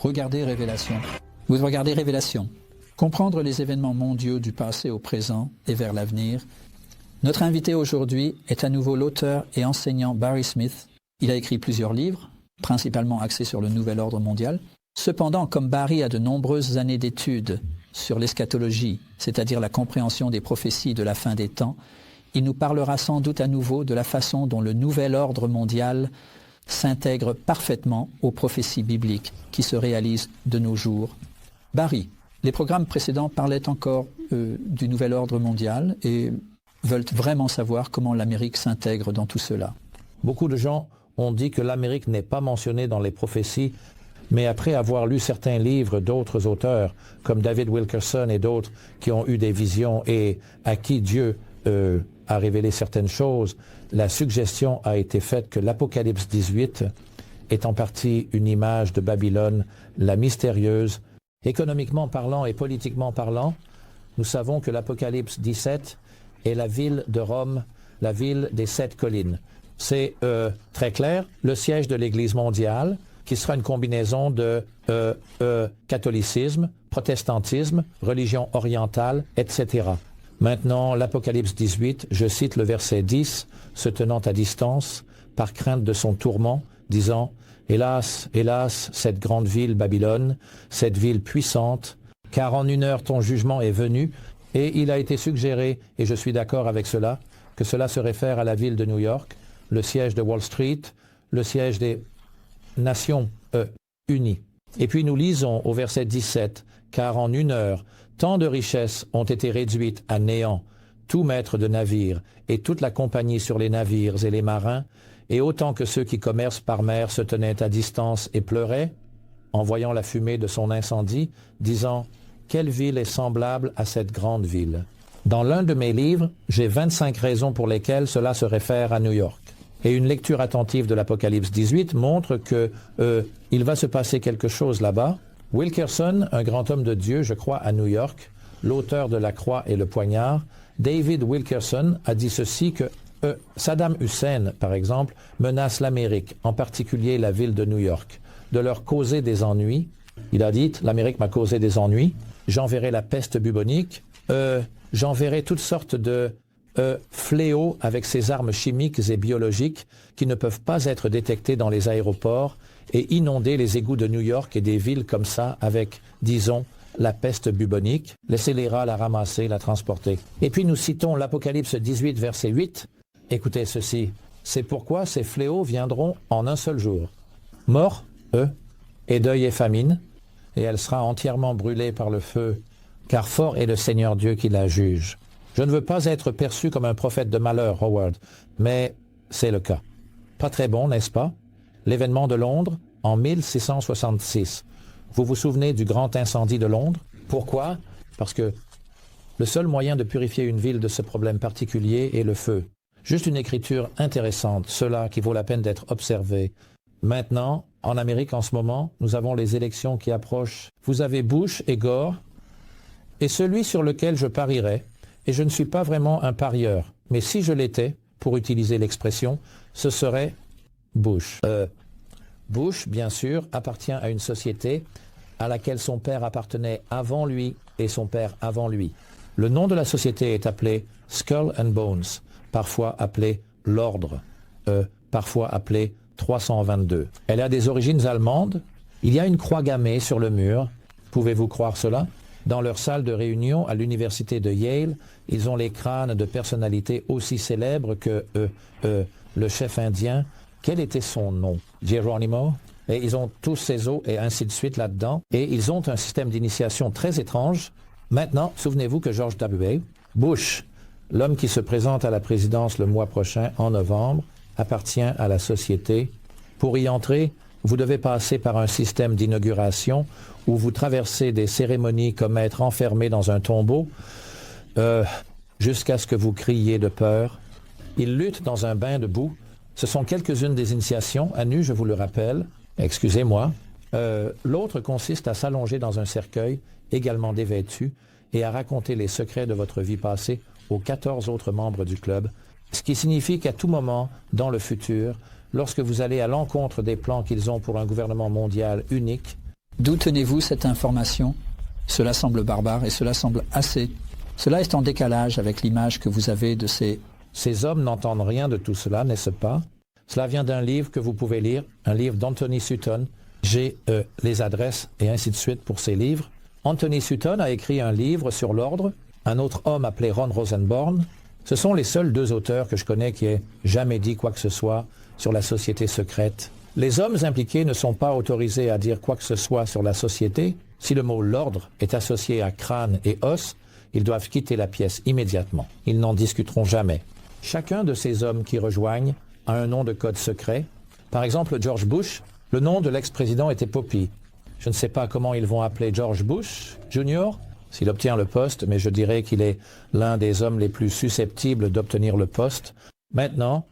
Regardez Révélation. Vous regardez Révélation. Comprendre les événements mondiaux du passé au présent et vers l'avenir. Notre invité aujourd'hui est à nouveau l'auteur et enseignant Barry Smith. Il a écrit plusieurs livres, principalement axés sur le nouvel ordre mondial. Cependant, comme Barry a de nombreuses années d'études sur l'eschatologie, c'est-à-dire la compréhension des prophéties de la fin des temps, il nous parlera sans doute à nouveau de la façon dont le nouvel ordre mondial s'intègre parfaitement aux prophéties bibliques qui se réalisent de nos jours. Barry, les programmes précédents parlaient encore du nouvel ordre mondial et veulent vraiment savoir comment l'Amérique s'intègre dans tout cela. Beaucoup de gens ont dit que l'Amérique n'est pas mentionnée dans les prophéties, mais après avoir lu certains livres d'autres auteurs, comme David Wilkerson et d'autres qui ont eu des visions et à qui Dieu a révélé certaines choses, la suggestion a été faite que l'Apocalypse 18 est en partie une image de Babylone, la mystérieuse. Économiquement parlant et politiquement parlant, nous savons que l'Apocalypse 17 est la ville de Rome, la ville des 7 collines. C'est très clair, le siège de l'Église mondiale, qui sera une combinaison de catholicisme, protestantisme, religion orientale, etc. Maintenant, l'Apocalypse 18, je cite le verset 10, se tenant à distance, par crainte de son tourment, disant « Hélas, hélas, cette grande ville Babylone, cette ville puissante, car en 1 heure ton jugement est venu. » Et il a été suggéré, et je suis d'accord avec cela, que cela se réfère à la ville de New York, le siège de Wall Street, le siège des Nations Unies. Et puis nous lisons au verset 17, « Car en 1 heure, tant de richesses ont été réduites à néant, tout maître de navire et toute la compagnie sur les navires et les marins, et autant que ceux qui commercent par mer se tenaient à distance et pleuraient, en voyant la fumée de son incendie, disant « Quelle ville est semblable à cette grande ville ?» Dans l'un de mes livres, j'ai 25 raisons pour lesquelles cela se réfère à New York. Et une lecture attentive de l'Apocalypse 18 montre que il va se passer quelque chose là-bas. Wilkerson, un grand homme de Dieu, je crois, à New York, l'auteur de La Croix et le Poignard, David Wilkerson a dit ceci que Saddam Hussein, par exemple, menace l'Amérique, en particulier la ville de New York, de leur causer des ennuis. Il a dit, l'Amérique m'a causé des ennuis, j'enverrai la peste bubonique, j'enverrai toutes sortes de fléaux avec ces armes chimiques et biologiques qui ne peuvent pas être détectées dans les aéroports et inonder les égouts de New York et des villes comme ça avec, disons, la peste bubonique. Laissez les rats la ramasser, la transporter. Et puis nous citons l'Apocalypse 18, verset 8. Écoutez ceci. C'est pourquoi ces fléaux viendront en un seul jour. Mort, et deuil et famine, et elle sera entièrement brûlée par le feu, car fort est le Seigneur Dieu qui la juge. Je ne veux pas être perçu comme un prophète de malheur, Howard, mais c'est le cas. Pas très bon, n'est-ce pas? L'événement de Londres, en 1666. Vous vous souvenez du grand incendie de Londres? Pourquoi? Parce que le seul moyen de purifier une ville de ce problème particulier est le feu. Juste une écriture intéressante, cela qui vaut la peine d'être observé. Maintenant, en Amérique en ce moment, nous avons les élections qui approchent. Vous avez Bush et Gore, et celui sur lequel je parierais, et je ne suis pas vraiment un parieur, mais si je l'étais, pour utiliser l'expression, ce serait Bush. Bush, bien sûr, appartient à une société à laquelle son père appartenait avant lui et son père avant lui. Le nom de la société est appelé Skull and Bones, parfois appelé l'Ordre, parfois appelé 322. Elle a des origines allemandes. Il y a une croix gammée sur le mur. Pouvez-vous croire cela? Dans leur salle de réunion à l'université de Yale, ils ont les crânes de personnalités aussi célèbres que le chef indien. Quel était son nom? Geronimo? Et ils ont tous ses os et ainsi de suite là-dedans. Et ils ont un système d'initiation très étrange. Maintenant, souvenez-vous que George W. Bush, l'homme qui se présente à la présidence le mois prochain, en novembre, appartient à la société. Pour y entrer, vous devez passer par un système d'inauguration où vous traversez des cérémonies comme être enfermé dans un tombeau jusqu'à ce que vous criez de peur. Ils luttent dans un bain de boue. Ce sont quelques-unes des initiations, à nu, je vous le rappelle. Excusez-moi. L'autre consiste à s'allonger dans un cercueil, également dévêtu, et à raconter les secrets de votre vie passée aux 14 autres membres du club, ce qui signifie qu'à tout moment, dans le futur, lorsque vous allez à l'encontre des plans qu'ils ont pour un gouvernement mondial unique, D'où tenez-vous cette information? Cela semble barbare et cela semble assez. Cela est en décalage avec l'image que vous avez de ces... Ces hommes n'entendent rien de tout cela, n'est-ce pas? Cela vient d'un livre que vous pouvez lire, un livre d'Anthony Sutton. J'ai les adresses et ainsi de suite pour ces livres. Anthony Sutton a écrit un livre sur l'ordre. Un autre homme appelé Ron Rosenborn. Ce sont les seuls deux auteurs que je connais qui aient jamais dit quoi que ce soit sur la société secrète. Les hommes impliqués ne sont pas autorisés à dire quoi que ce soit sur la société. Si le mot « l'ordre » est associé à crâne et os, ils doivent quitter la pièce immédiatement. Ils n'en discuteront jamais. Chacun de ces hommes qui rejoignent a un nom de code secret. Par exemple, George Bush, le nom de l'ex-président était Poppy. Je ne sais pas comment ils vont appeler George Bush Jr. s'il obtient le poste, mais je dirais qu'il est l'un des hommes les plus susceptibles d'obtenir le poste. Maintenant,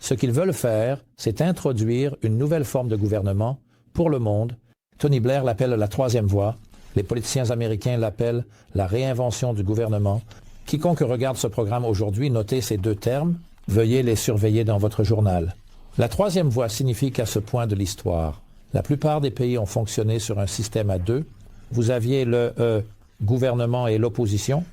ce qu'ils veulent faire, c'est introduire une nouvelle forme de gouvernement pour le monde. Tony Blair l'appelle la troisième voie. Les politiciens américains l'appellent la réinvention du gouvernement. Quiconque regarde ce programme aujourd'hui, notez ces deux termes. Veuillez les surveiller dans votre journal. La troisième voie signifie qu'à ce point de l'histoire, la plupart des pays ont fonctionné sur un système à deux. Vous aviez le gouvernement et l'opposition,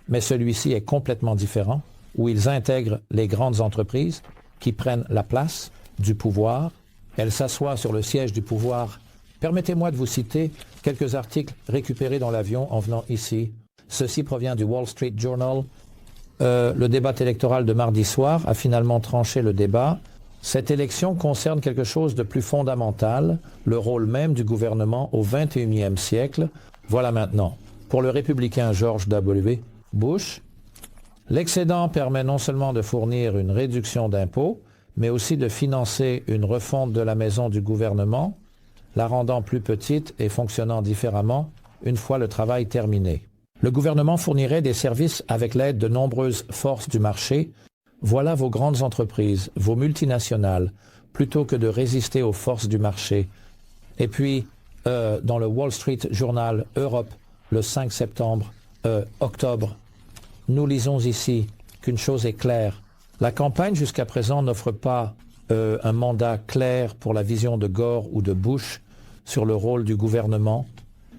mais celui-ci est complètement différent, où ils intègrent les grandes entreprises qui prennent la place du pouvoir. Elles s'assoient sur le siège du pouvoir. Permettez-moi de vous citer quelques articles récupérés dans l'avion en venant ici. Ceci provient du Wall Street Journal. Le débat électoral de mardi soir a finalement tranché le débat. Cette élection concerne quelque chose de plus fondamental, le rôle même du gouvernement au XXIe siècle. Voilà maintenant. Pour le républicain George W. Bush, l'excédent permet non seulement de fournir une réduction d'impôts, mais aussi de financer une refonte de la maison du gouvernement, la rendant plus petite et fonctionnant différemment une fois le travail terminé. Le gouvernement fournirait des services avec l'aide de nombreuses forces du marché. Voilà vos grandes entreprises, vos multinationales, plutôt que de résister aux forces du marché. Et puis, dans le Wall Street Journal Europe, le 5 octobre, nous lisons ici qu'une chose est claire. La campagne jusqu'à présent n'offre pas un mandat clair pour la vision de Gore ou de Bush sur le rôle du gouvernement.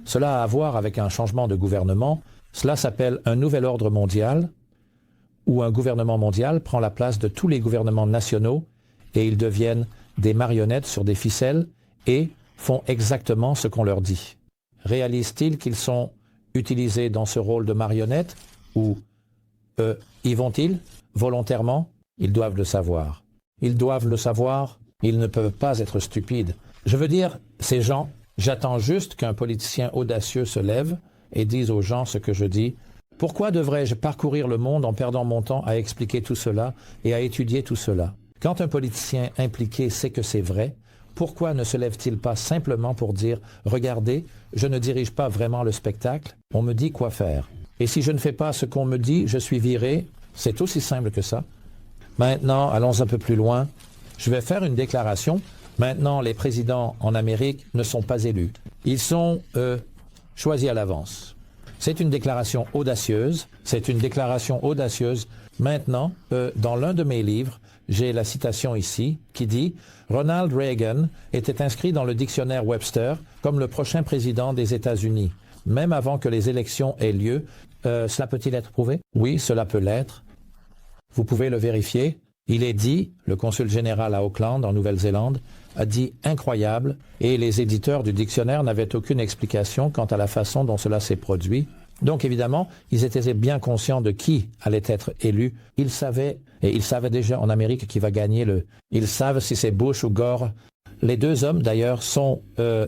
Cela a à voir avec un changement de gouvernement. Cela s'appelle un nouvel ordre mondial, où un gouvernement mondial prend la place de tous les gouvernements nationaux et ils deviennent des marionnettes sur des ficelles et font exactement ce qu'on leur dit. Réalisent-ils qu'ils sont utilisés dans ce rôle de marionnette ou y vont-ils volontairement? Ils doivent le savoir. Ils doivent le savoir, ils ne peuvent pas être stupides. Je veux dire, ces gens, j'attends juste qu'un politicien audacieux se lève et dise aux gens ce que je dis. Pourquoi devrais-je parcourir le monde en perdant mon temps à expliquer tout cela et à étudier tout cela? Quand un politicien impliqué sait que c'est vrai, pourquoi ne se lève-t-il pas simplement pour dire « Regardez, je ne dirige pas vraiment le spectacle, on me dit quoi faire. Et si je ne fais pas ce qu'on me dit, je suis viré. » C'est aussi simple que ça. Maintenant, allons un peu plus loin. Je vais faire une déclaration. Maintenant, les présidents en Amérique ne sont pas élus. Ils sont choisis à l'avance. C'est une déclaration audacieuse. C'est une déclaration audacieuse. Maintenant, dans l'un de mes livres, j'ai la citation ici qui dit « Ronald Reagan était inscrit dans le dictionnaire Webster comme le prochain président des États-Unis, même avant que les élections aient lieu. » Cela peut-il être prouvé? Oui, cela peut l'être. Vous pouvez le vérifier. Il est dit, le consul général à Auckland, en Nouvelle-Zélande, a dit « incroyable » et les éditeurs du dictionnaire n'avaient aucune explication quant à la façon dont cela s'est produit. Donc évidemment, ils étaient bien conscients de qui allait être élu. Ils savaient, et ils savaient déjà en Amérique qui va gagner le... Ils savent si c'est Bush ou Gore. Les deux hommes d'ailleurs sont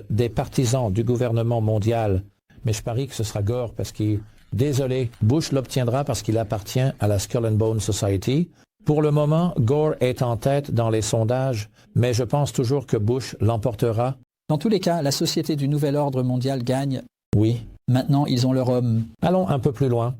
des partisans du gouvernement mondial, mais je parie que ce sera Gore parce qu'il... Désolé, Bush l'obtiendra parce qu'il appartient à la Skull and Bone Society. Pour le moment, Gore est en tête dans les sondages, mais je pense toujours que Bush l'emportera. Dans tous les cas, la société du nouvel ordre mondial gagne. Oui. Maintenant, ils ont leur homme. Allons un peu plus loin.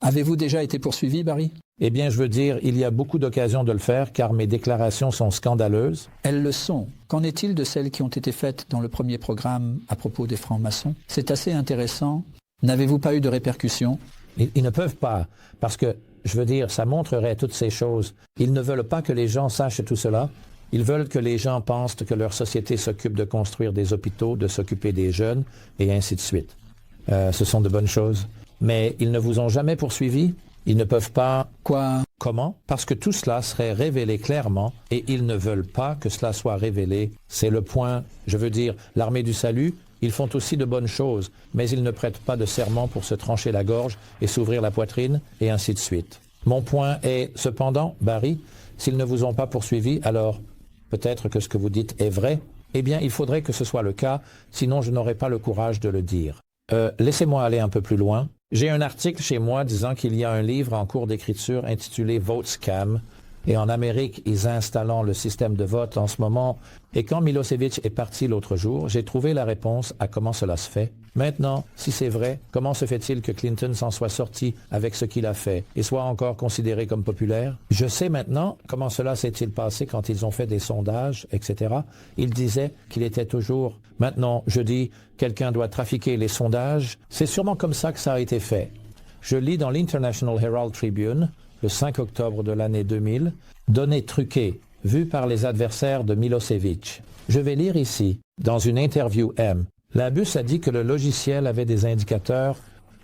Avez-vous déjà été poursuivi, Barry? Eh bien, je veux dire, il y a beaucoup d'occasions de le faire car mes déclarations sont scandaleuses. Elles le sont. Qu'en est-il de celles qui ont été faites dans le premier programme à propos des francs-maçons? C'est assez intéressant. N'avez-vous pas eu de répercussions? Ils ne peuvent pas, parce que, je veux dire, ça montrerait toutes ces choses. Ils ne veulent pas que les gens sachent tout cela. Ils veulent que les gens pensent que leur société s'occupe de construire des hôpitaux, de s'occuper des jeunes, et ainsi de suite. Ce sont de bonnes choses. Mais ils ne vous ont jamais poursuivi? Ils ne peuvent pas... Quoi? Comment? Parce que tout cela serait révélé clairement et ils ne veulent pas que cela soit révélé. C'est le point. Je veux dire, l'armée du salut, ils font aussi de bonnes choses, mais ils ne prêtent pas de serment pour se trancher la gorge et s'ouvrir la poitrine, et ainsi de suite. Mon point est, cependant, Barry, s'ils ne vous ont pas poursuivi, alors peut-être que ce que vous dites est vrai. Eh bien, il faudrait que ce soit le cas, sinon je n'aurais pas le courage de le dire. Laissez-moi aller un peu plus loin. J'ai un article chez moi disant qu'il y a un livre en cours d'écriture intitulé Vote Scam. Et en Amérique, ils installent le système de vote en ce moment. Et quand Milosevic est parti l'autre jour, j'ai trouvé la réponse à comment cela se fait. Maintenant, si c'est vrai, comment se fait-il que Clinton s'en soit sorti avec ce qu'il a fait et soit encore considéré comme populaire? Je sais maintenant comment cela s'est-il passé quand ils ont fait des sondages, etc. Ils disaient qu'il était toujours... Maintenant, je dis, quelqu'un doit trafiquer les sondages. C'est sûrement comme ça que ça a été fait. Je lis dans l'International Herald Tribune, le 5 octobre de l'année 2000, données truquées, vues par les adversaires de Milosevic. Je vais lire ici, dans une interview M. Labus a dit que le logiciel avait des indicateurs,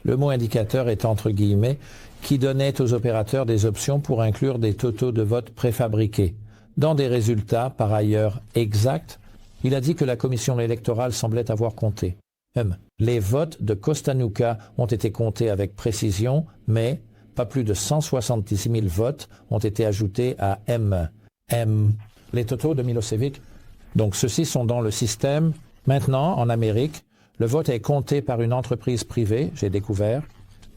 le mot indicateur est entre guillemets, qui donnaient aux opérateurs des options pour inclure des totaux de vote préfabriqués. Dans des résultats, par ailleurs, exacts, il a dit que la commission électorale semblait avoir compté. M. Les votes de Kostanuka ont été comptés avec précision, mais pas plus de 170 000 votes ont été ajoutés à M. Les totaux de Milosevic. Donc ceux-ci sont dans le système. Maintenant, en Amérique, le vote est compté par une entreprise privée, j'ai découvert,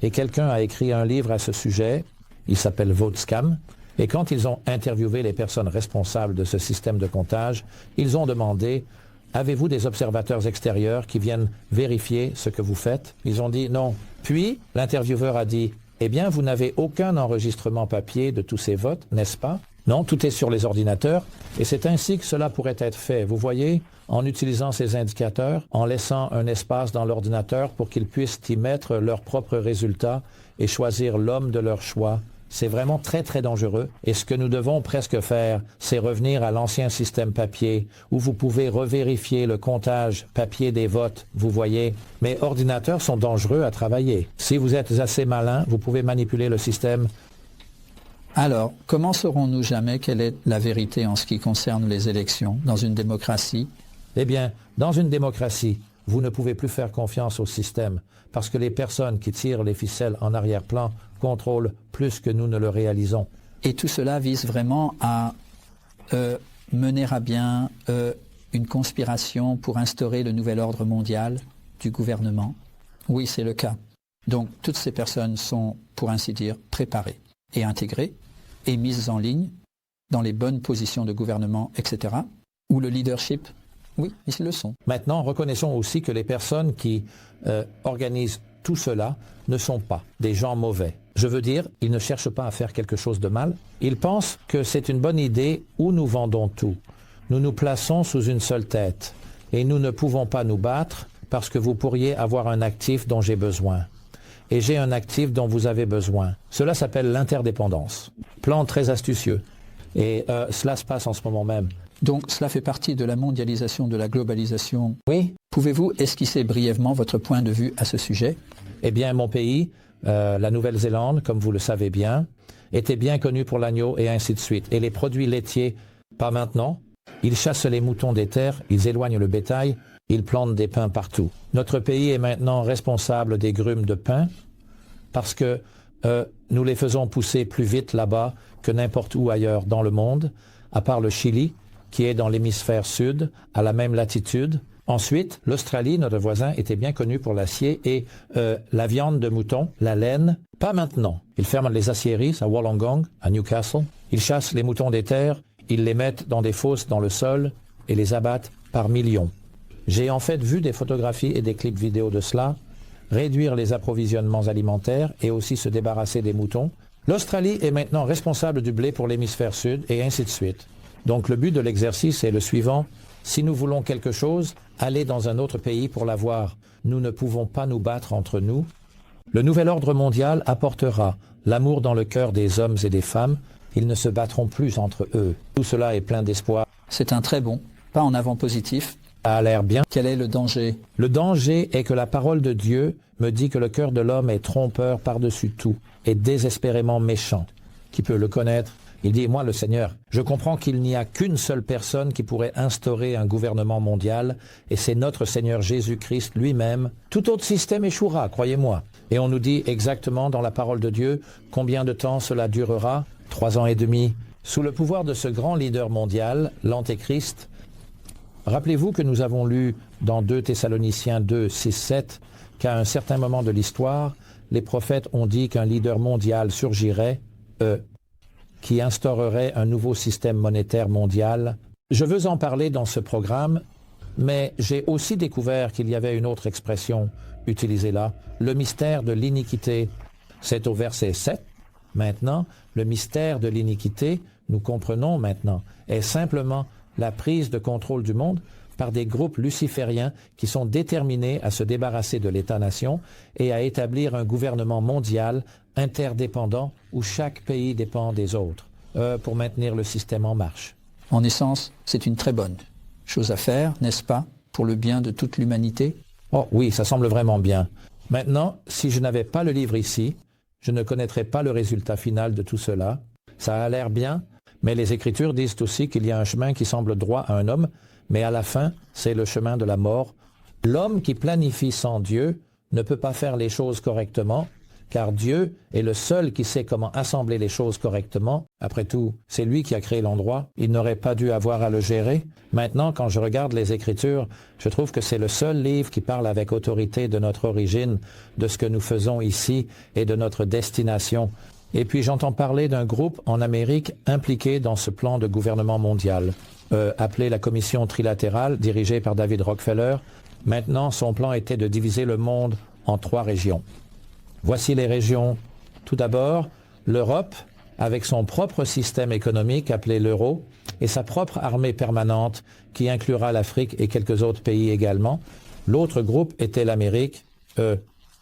et quelqu'un a écrit un livre à ce sujet, il s'appelle Vote Scam, et quand ils ont interviewé les personnes responsables de ce système de comptage, ils ont demandé « Avez-vous des observateurs extérieurs qui viennent vérifier ce que vous faites ?» Ils ont dit « Non ». Puis, l'intervieweur a dit « Eh bien, vous n'avez aucun enregistrement papier de tous ces votes, n'est-ce pas ?» Non, tout est sur les ordinateurs, et c'est ainsi que cela pourrait être fait. Vous voyez, en utilisant ces indicateurs, en laissant un espace dans l'ordinateur pour qu'ils puissent y mettre leurs propres résultats et choisir l'homme de leur choix. C'est vraiment très très dangereux. Et ce que nous devons presque faire, c'est revenir à l'ancien système papier, où vous pouvez revérifier le comptage papier des votes, vous voyez. Mais ordinateurs sont dangereux à travailler. Si vous êtes assez malin, vous pouvez manipuler le système. Alors, comment saurons-nous jamais quelle est la vérité en ce qui concerne les élections dans une démocratie? Eh bien, dans une démocratie, vous ne pouvez plus faire confiance au système parce que les personnes qui tirent les ficelles en arrière-plan contrôlent plus que nous ne le réalisons. Et tout cela vise vraiment à mener à bien une conspiration pour instaurer le nouvel ordre mondial du gouvernement? Oui, c'est le cas. Donc, toutes ces personnes sont, pour ainsi dire, préparées et intégrées et mises en ligne dans les bonnes positions de gouvernement, etc., où le leadership, oui, ils le sont. Maintenant, reconnaissons aussi que les personnes qui organisent tout cela ne sont pas des gens mauvais. Je veux dire, ils ne cherchent pas à faire quelque chose de mal. Ils pensent que c'est une bonne idée où nous vendons tout. Nous nous plaçons sous une seule tête et nous ne pouvons pas nous battre parce que vous pourriez avoir un actif dont j'ai besoin. Et j'ai un actif dont vous avez besoin. Cela s'appelle l'interdépendance. Plan très astucieux. Et cela se passe en ce moment même. Donc cela fait partie de la mondialisation, de la globalisation. Oui. Pouvez-vous esquisser brièvement votre point de vue à ce sujet? Eh bien, mon pays, la Nouvelle-Zélande, comme vous le savez bien, était bien connu pour l'agneau et ainsi de suite. Et les produits laitiers, pas maintenant. Ils chassent les moutons des terres, ils éloignent le bétail, ils plantent des pins partout. Notre pays est maintenant responsable des grumes de pin parce que nous les faisons pousser plus vite là-bas que n'importe où ailleurs dans le monde, à part le Chili, qui est dans l'hémisphère sud, à la même latitude. Ensuite, l'Australie, notre voisin, était bien connu pour l'acier et la viande de mouton, la laine. Pas maintenant. Ils ferment les aciéries à Wollongong, à Newcastle. Ils chassent les moutons des terres, ils les mettent dans des fosses dans le sol et les abattent par millions. J'ai en fait vu des photographies et des clips vidéo de cela, réduire les approvisionnements alimentaires et aussi se débarrasser des moutons. L'Australie est maintenant responsable du blé pour l'hémisphère sud et ainsi de suite. Donc le but de l'exercice est le suivant. Si nous voulons quelque chose, allez dans un autre pays pour l'avoir. Nous ne pouvons pas nous battre entre nous. Le nouvel ordre mondial apportera l'amour dans le cœur des hommes et des femmes, Ils ne se battront plus entre eux. Tout cela est plein d'espoir. C'est un très bon, pas en avant positif. Ça a l'air bien. Quel est le danger? Le danger est que la parole de Dieu me dit que le cœur de l'homme est trompeur par-dessus tout et désespérément méchant. Qui peut le connaître? Il dit, moi le Seigneur, je comprends qu'il n'y a qu'une seule personne qui pourrait instaurer un gouvernement mondial, et c'est notre Seigneur Jésus-Christ lui-même. Tout autre système échouera, croyez-moi. Et on nous dit exactement dans la parole de Dieu combien de temps cela durera, 3 ans et demi, sous le pouvoir de ce grand leader mondial, l'Antéchrist. Rappelez-vous que nous avons lu dans 2 Thessaloniciens 2, 6, 7, qu'à un certain moment de l'histoire, les prophètes ont dit qu'un leader mondial surgirait, qui instaurerait un nouveau système monétaire mondial. Je veux en parler dans ce programme, mais j'ai aussi découvert qu'il y avait une autre expression utilisée là, le mystère de l'iniquité. C'est au verset 7. Maintenant, le mystère de l'iniquité, nous comprenons maintenant, est simplement la prise de contrôle du monde par des groupes lucifériens qui sont déterminés à se débarrasser de l'État-nation et à établir un gouvernement mondial interdépendant où chaque pays dépend des autres pour maintenir le système en marche. En essence, c'est une très bonne chose à faire, n'est-ce pas, pour le bien de toute l'humanité? Oh oui, ça semble vraiment bien. Maintenant, si je n'avais pas le livre ici, je ne connaîtrais pas le résultat final de tout cela. Ça a l'air bien, mais les Écritures disent aussi qu'il y a un chemin qui semble droit à un homme, mais à la fin, c'est le chemin de la mort. L'homme qui planifie sans Dieu ne peut pas faire les choses correctement, car Dieu est le seul qui sait comment assembler les choses correctement. Après tout, c'est lui qui a créé l'endroit. Il n'aurait pas dû avoir à le gérer. Maintenant, quand je regarde les Écritures, je trouve que c'est le seul livre qui parle avec autorité de notre origine, de ce que nous faisons ici et de notre destination. Et puis j'entends parler d'un groupe en Amérique impliqué dans ce plan de gouvernement mondial, appelé la Commission trilatérale, dirigée par David Rockefeller. Maintenant, son plan était de diviser le monde en 3 régions. Voici les régions. Tout d'abord, l'Europe, avec son propre système économique appelé l'euro, et sa propre armée permanente qui inclura l'Afrique et quelques autres pays également. L'autre groupe était l'Amérique,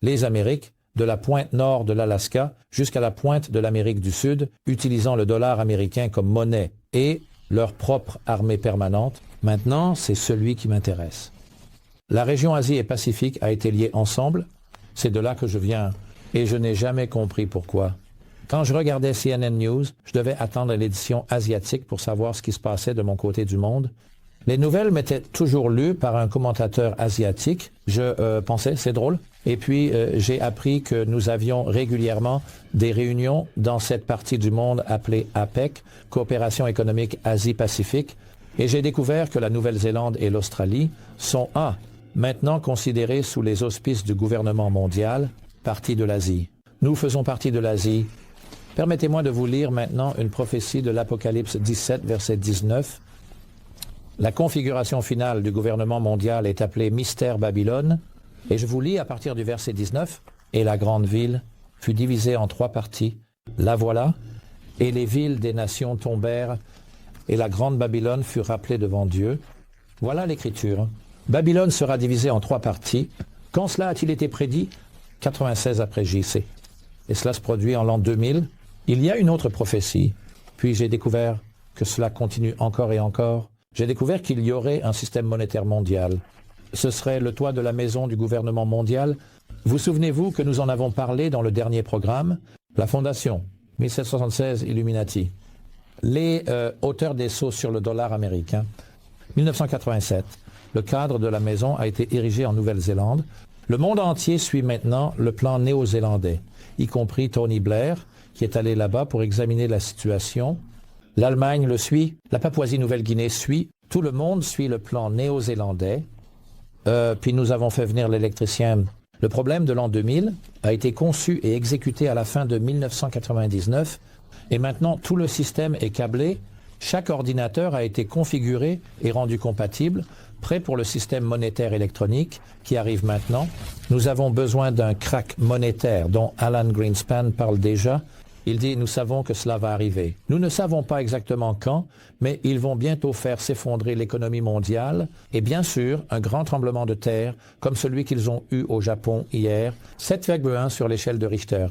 les Amériques, de la pointe nord de l'Alaska jusqu'à la pointe de l'Amérique du Sud, utilisant le dollar américain comme monnaie et leur propre armée permanente. Maintenant, c'est celui qui m'intéresse. La région Asie et Pacifique a été liée ensemble. C'est de là que je viens. Et je n'ai jamais compris pourquoi. Quand je regardais CNN News, je devais attendre l'édition asiatique pour savoir ce qui se passait de mon côté du monde. Les nouvelles m'étaient toujours lues par un commentateur asiatique. Je pensais, c'est drôle. Et puis, j'ai appris que nous avions régulièrement des réunions dans cette partie du monde appelée APEC, Coopération économique Asie-Pacifique. Et j'ai découvert que la Nouvelle-Zélande et l'Australie sont maintenant considérées sous les auspices du gouvernement mondial, partie de l'Asie. Nous faisons partie de l'Asie. Permettez-moi de vous lire maintenant une prophétie de l'Apocalypse 17, verset 19. La configuration finale du gouvernement mondial est appelée Mystère Babylone. Et je vous lis à partir du verset 19. Et la grande ville fut divisée en 3 parties. La voilà. Et les villes des nations tombèrent. Et la grande Babylone fut rappelée devant Dieu. Voilà l'écriture. Babylone sera divisée en 3 parties. Quand cela a-t-il été prédit? 96 après JC. Et cela se produit en l'an 2000. Il y a une autre prophétie. Puis j'ai découvert que cela continue encore et encore. J'ai découvert qu'il y aurait un système monétaire mondial. Ce serait le toit de la maison du gouvernement mondial. Vous souvenez-vous que nous en avons parlé dans le dernier programme? La fondation, 1776 Illuminati. Les auteurs des sceaux sur le dollar américain. 1987. Le cadre de la maison a été érigé en Nouvelle-Zélande. Le monde entier suit maintenant le plan néo-zélandais, y compris Tony Blair, qui est allé là-bas pour examiner la situation. L'Allemagne le suit, la Papouasie-Nouvelle-Guinée suit, tout le monde suit le plan néo-zélandais. Puis nous avons fait venir l'électricien. Le problème de l'an 2000 a été conçu et exécuté à la fin de 1999, et maintenant tout le système est câblé. Chaque ordinateur a été configuré et rendu compatible, prêt pour le système monétaire électronique qui arrive maintenant. Nous avons besoin d'un crack monétaire dont Alan Greenspan parle déjà. Il dit « Nous savons que cela va arriver. Nous ne savons pas exactement quand, mais ils vont bientôt faire s'effondrer l'économie mondiale et bien sûr un grand tremblement de terre comme celui qu'ils ont eu au Japon hier, 7,1 sur l'échelle de Richter.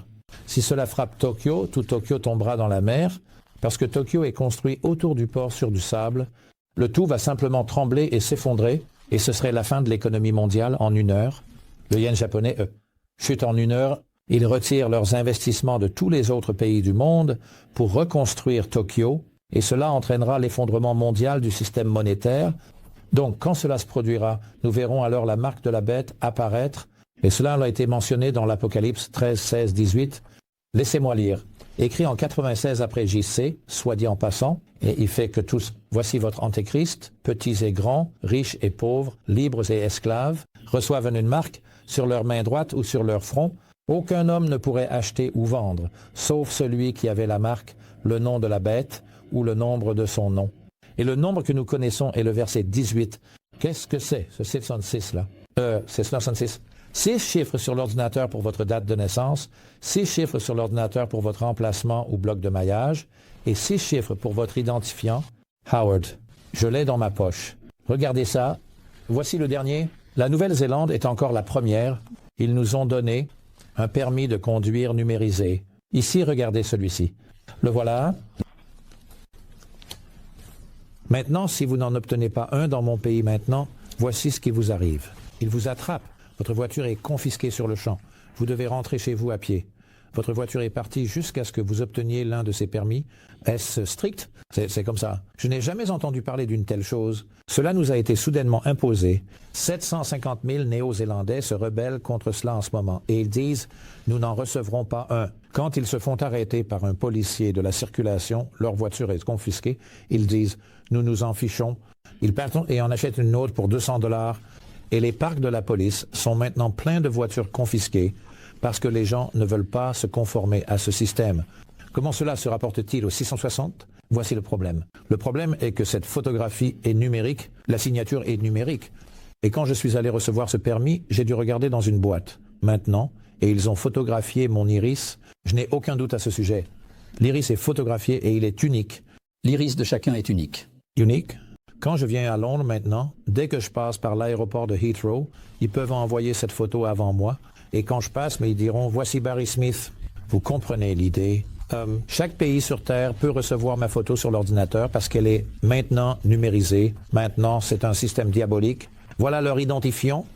Si cela frappe Tokyo, tout Tokyo tombera dans la mer. parce que Tokyo est construit autour du port sur du sable. Le tout va simplement trembler et s'effondrer, et ce serait la fin de l'économie mondiale en 1 heure. Le yen japonais, chute en 1 heure. Ils retirent leurs investissements de tous les autres pays du monde pour reconstruire Tokyo, et cela entraînera l'effondrement mondial du système monétaire. Donc, quand cela se produira, nous verrons alors la marque de la bête apparaître, et cela a été mentionné dans l'Apocalypse 13, 16, 18. Laissez-moi lire. Écrit en 96 après JC, soit dit en passant, et il fait que tous, voici votre antéchrist, petits et grands, riches et pauvres, libres et esclaves, reçoivent une marque sur leur main droite ou sur leur front. Aucun homme ne pourrait acheter ou vendre, sauf celui qui avait la marque, le nom de la bête ou le nombre de son nom. Et le nombre que nous connaissons est le verset 18. Qu'est-ce que c'est, ce 666-là? C'est 66. 6 chiffres sur l'ordinateur pour votre date de naissance, 6 chiffres sur l'ordinateur pour votre emplacement ou bloc de maillage, et 6 chiffres pour votre identifiant, Howard. Je l'ai dans ma poche. Regardez ça. Voici le dernier. La Nouvelle-Zélande est encore la première. Ils nous ont donné un permis de conduire numérisé. Ici, regardez celui-ci. Le voilà. Maintenant, si vous n'en obtenez pas un dans mon pays maintenant, voici ce qui vous arrive. Ils vous attrapent. Votre voiture est confisquée sur le champ. Vous devez rentrer chez vous à pied. Votre voiture est partie jusqu'à ce que vous obteniez l'un de ces permis. Est-ce strict? C'est comme ça. Je n'ai jamais entendu parler d'une telle chose. Cela nous a été soudainement imposé. 750 000 Néo-Zélandais se rebellent contre cela en ce moment. Et ils disent, nous n'en recevrons pas un. Quand ils se font arrêter par un policier de la circulation, leur voiture est confisquée. Ils disent, nous nous en fichons. Ils partent et en achètent une autre pour 200 $. Et les parcs de la police sont maintenant pleins de voitures confisquées parce que les gens ne veulent pas se conformer à ce système. Comment cela se rapporte-t-il au 660? Voici le problème. Le problème est que cette photographie est numérique, la signature est numérique. Et quand je suis allé recevoir ce permis, j'ai dû regarder dans une boîte. Maintenant, et ils ont photographié mon iris, je n'ai aucun doute à ce sujet. L'iris est photographié et il est unique. L'iris de chacun est unique. Unique? Quand je viens à Londres maintenant, dès que je passe par l'aéroport de Heathrow, ils peuvent envoyer cette photo avant moi. Et quand je passe, ils diront, voici Barry Smith. Vous comprenez l'idée. Chaque pays sur Terre peut recevoir ma photo sur l'ordinateur parce qu'elle est maintenant numérisée. Maintenant, c'est un système diabolique. Voilà leur identifiant.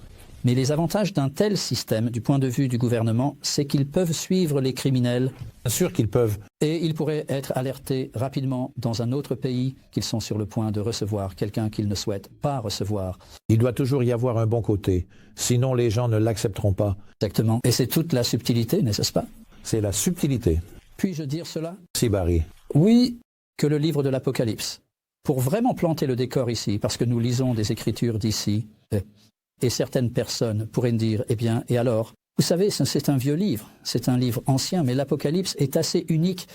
Mais les avantages d'un tel système, du point de vue du gouvernement, c'est qu'ils peuvent suivre les criminels. Bien sûr qu'ils peuvent. Et ils pourraient être alertés rapidement dans un autre pays qu'ils sont sur le point de recevoir quelqu'un qu'ils ne souhaitent pas recevoir. Il doit toujours y avoir un bon côté. Sinon, les gens ne l'accepteront pas. Exactement. Et c'est toute la subtilité, n'est-ce pas? C'est la subtilité. Puis-je dire cela? Si, Barry. Oui, que le livre de l'Apocalypse. Pour vraiment planter le décor ici, parce que nous lisons des écritures d'ici, et certaines personnes pourraient me dire, eh bien, et alors? Vous savez, c'est un vieux livre, c'est un livre ancien, mais l'Apocalypse est assez unique.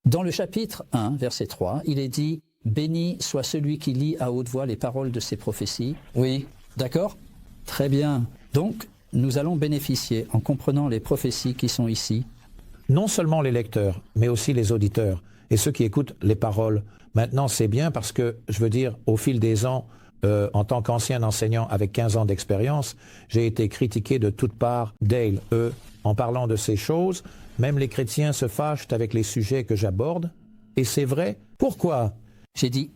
Dans le chapitre 1, verset 3, il est dit, « Béni soit celui qui lit à haute voix les paroles de ces prophéties. » Oui, d'accord? Très bien. Donc, nous allons bénéficier, en comprenant les prophéties qui sont ici. Non seulement les lecteurs, mais aussi les auditeurs et ceux qui écoutent les paroles. Maintenant, c'est bien parce que, je veux dire, au fil des ans, en tant qu'ancien enseignant avec 15 ans d'expérience, j'ai été critiqué de toutes parts. Dale, en parlant de ces choses, même les chrétiens se fâchent avec les sujets que j'aborde. Et c'est vrai. Pourquoi? J'ai dit,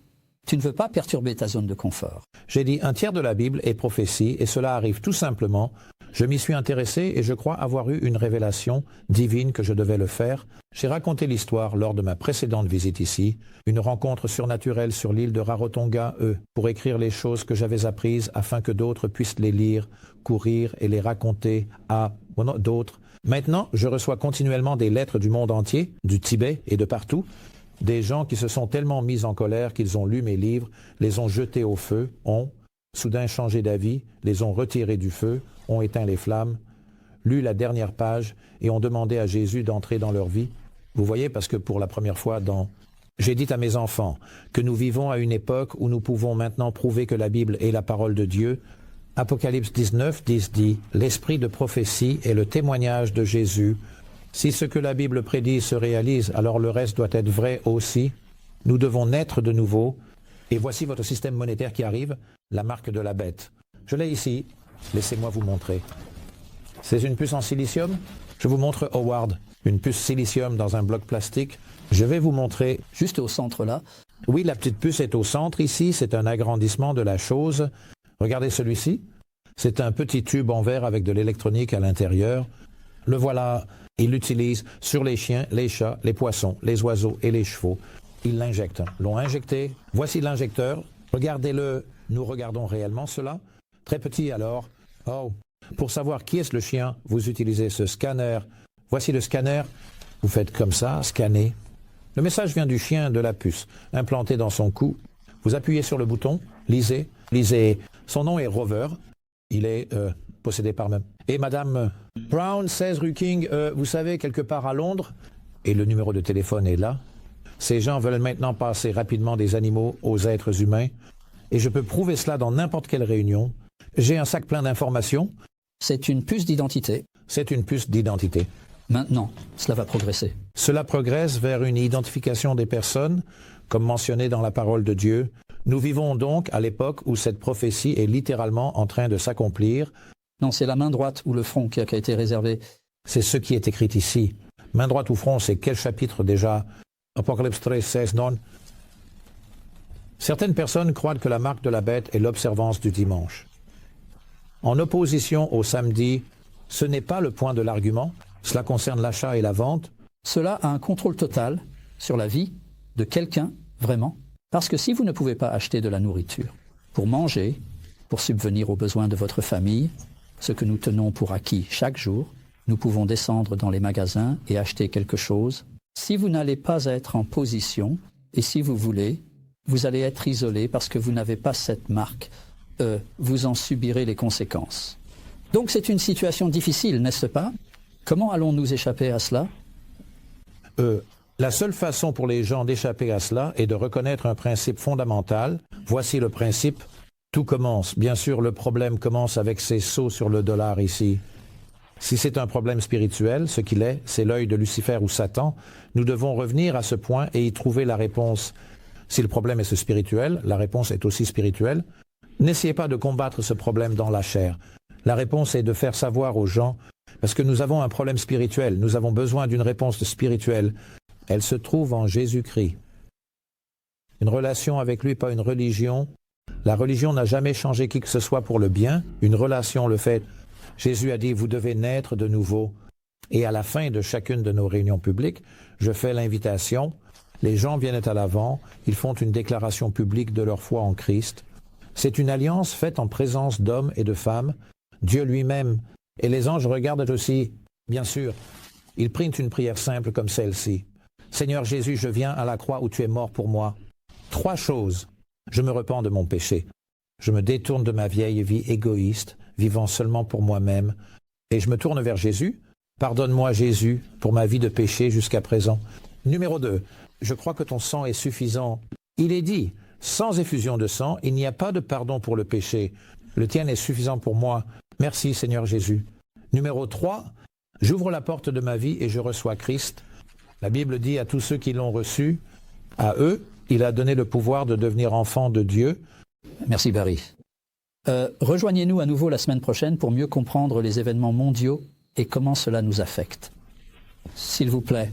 tu ne veux pas perturber ta zone de confort. J'ai dit, un tiers de la Bible est prophétie, et cela arrive tout simplement. Je m'y suis intéressé et je crois avoir eu une révélation divine que je devais le faire. J'ai raconté l'histoire lors de ma précédente visite ici, une rencontre surnaturelle sur l'île de Rarotonga, pour écrire les choses que j'avais apprises afin que d'autres puissent les lire, courir et les raconter à d'autres. Maintenant, je reçois continuellement des lettres du monde entier, du Tibet et de partout, des gens qui se sont tellement mis en colère qu'ils ont lu mes livres, les ont jetés au feu, ont soudain changé d'avis, les ont retirés du feu, ont éteint les flammes, lu la dernière page et ont demandé à Jésus d'entrer dans leur vie. Vous voyez, parce que pour la première fois j'ai dit à mes enfants que nous vivons à une époque où nous pouvons maintenant prouver que la Bible est la parole de Dieu. Apocalypse 19, 10 dit « L'esprit de prophétie est le témoignage de Jésus. Si ce que la Bible prédit se réalise, alors le reste doit être vrai aussi. Nous devons naître de nouveau. Et voici votre système monétaire qui arrive, la marque de la bête. Je l'ai ici. Laissez-moi vous montrer. C'est une puce en silicium. Je vous montre Howard. une puce silicium dans un bloc plastique. Je vais vous montrer. Juste au centre là. Oui, la petite puce est au centre ici, c'est un agrandissement de la chose. Regardez celui-ci. C'est un petit tube en verre avec de l'électronique à l'intérieur. Le voilà, il l'utilise sur les chiens, les chats, les poissons, les oiseaux et les chevaux. Ils l'injectent. L'ont injecté. Voici l'injecteur. Regardez-le. Nous regardons réellement cela. Très petit alors. Oh. Pour savoir qui est le chien, vous utilisez ce scanner. Voici le scanner. Vous faites comme ça, scanner. Le message vient du chien de la puce, implanté dans son cou. Vous appuyez sur le bouton, lisez, lisez. Son nom est Rover. Il est possédé par même. Et Madame Brown, 16 rue King, vous savez, quelque part à Londres. Et le numéro de téléphone est là. Ces gens veulent maintenant passer rapidement des animaux aux êtres humains. Et je peux prouver cela dans n'importe quelle réunion. J'ai un sac plein d'informations. C'est une puce d'identité. C'est une puce d'identité. Maintenant, cela va progresser. Cela progresse vers une identification des personnes, comme mentionné dans la parole de Dieu. Nous vivons donc à l'époque où cette prophétie est littéralement en train de s'accomplir. Non, c'est la main droite ou le front qui a été réservé. C'est ce qui est écrit ici. Main droite ou front, c'est quel chapitre déjà? Apocalypse 13, 16, non? Certaines personnes croient que la marque de la bête est l'observance du dimanche. En opposition au samedi, ce n'est pas le point de l'argument. Cela concerne l'achat et la vente. Cela a un contrôle total sur la vie de quelqu'un, vraiment. Parce que si vous ne pouvez pas acheter de la nourriture pour manger, pour subvenir aux besoins de votre famille, ce que nous tenons pour acquis chaque jour, nous pouvons descendre dans les magasins et acheter quelque chose. Si vous n'allez pas être en position, et si vous voulez, vous allez être isolé parce que vous n'avez pas cette marque. Vous en subirez les conséquences. Donc c'est une situation difficile, n'est-ce pas? Comment allons-nous échapper à cela? La seule façon pour les gens d'échapper à cela est de reconnaître un principe fondamental. Voici le principe. Tout commence. Bien sûr, le problème commence avec ces sauts sur le dollar ici. Si c'est un problème spirituel, ce qu'il est, c'est l'œil de Lucifer ou Satan, nous devons revenir à ce point et y trouver la réponse. Si le problème est ce spirituel, la réponse est aussi spirituelle. N'essayez pas de combattre ce problème dans la chair. La réponse est de faire savoir aux gens, parce que nous avons un problème spirituel, nous avons besoin d'une réponse spirituelle. Elle se trouve en Jésus-Christ. Une relation avec lui, pas une religion. La religion n'a jamais changé qui que ce soit pour le bien. Une relation le fait. Jésus a dit, vous devez naître de nouveau. Et à la fin de chacune de nos réunions publiques, je fais l'invitation. Les gens viennent à l'avant, ils font une déclaration publique de leur foi en Christ. C'est une alliance faite en présence d'hommes et de femmes. Dieu lui-même et les anges regardent aussi, bien sûr. Ils prient une prière simple comme celle-ci. Seigneur Jésus, je viens à la croix où tu es mort pour moi. 3 choses. Je me repens de mon péché. Je me détourne de ma vieille vie égoïste, vivant seulement pour moi-même. Et je me tourne vers Jésus. Pardonne-moi Jésus pour ma vie de péché jusqu'à présent. Numéro 2. Je crois que ton sang est suffisant. Il est dit, sans effusion de sang, il n'y a pas de pardon pour le péché. Le tien est suffisant pour moi. Merci Seigneur Jésus. Numéro 3. J'ouvre la porte de ma vie et je reçois Christ. La Bible dit à tous ceux qui l'ont reçu, à eux, il a donné le pouvoir de devenir enfants de Dieu. Merci Barry. Rejoignez-nous à nouveau la semaine prochaine pour mieux comprendre les événements mondiaux et comment cela nous affecte. S'il vous plaît,